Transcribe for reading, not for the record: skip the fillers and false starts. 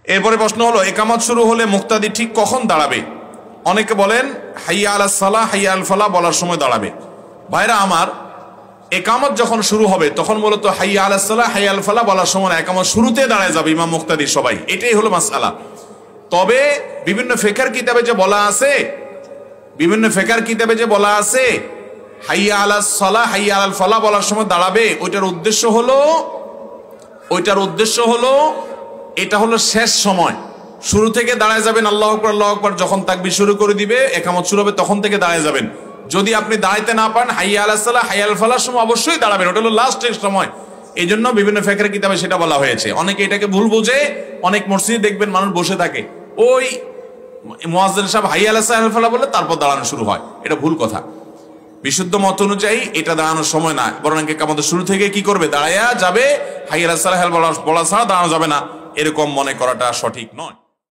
এরপরে প্রশ্ন হলো, একামত শুরু হলে মুক্তাদি ঠিক কখন দাঁড়াবে? অনেকে বলেন হাইয়া আলাস সালাহ হাইয়া আল ফালাহ বলার সময় দাঁড়াবে। ভাইরা আমার, একামত যখন শুরু হবে তখন মূলত হাইয়া আলাস সালাহ হাইয়া আল ফালাহ বলার সময় একামত শুরুতে দাঁড়ায় যাবে ইমাম মুক্তাদি সবাই, এটাই হলো মাসআলা। তবে বিভিন্ন ফিকহের কিতাবে যে বলা আছে হাইয়া আলাস সালাহ হাইয়া আল ফালাহ বলার সময় দাঁড়াবে, ওইটার উদ্দেশ্য হলো এটা হলো শেষ সময়। শুরু থেকে দাঁড়ায় যাবেন আল্লাহু আকবার আল্লাহু আকবার, যখন তাকবীর শুরু করে দিবে একামত শুরু হবে তখন থেকে দাঁড়ায় যাবেন। যদি আপনি দাঁড়াইতে না পারেন হাইয়া আলাস সালাহ হাইয়া আল ফালাহর সময় অবশ্যই দাঁড়াবেন, ওটা হলো লাস্টের সময়। এই জন্য বিভিন্ন ফিকহের কিতাবে সেটা বলা হয়েছে। অনেকে এটাকে ভুল বোঝে, অনেক মসজিদে দেখবেন মানুষ বসে থাকে, ওই মুয়াজ্জিন সাহেব হাইয়া আলাস সালাহ হাইয়া আল ফালাহ বলে তারপর দাঁড়ানো শুরু হয়, এটা ভুল কথা। বিশুদ্ধ মত অনুযায়ী এটা দাঁড়ানোর সময় না, বরং একামতের শুরু থেকে কি করবে, দাঁড়ায়া যাবে। হাইয়া আলাস সালাহ বলা ছাড়া দাঁড়ানো যাবে না, এরকম মনে করাটা সঠিক নয়।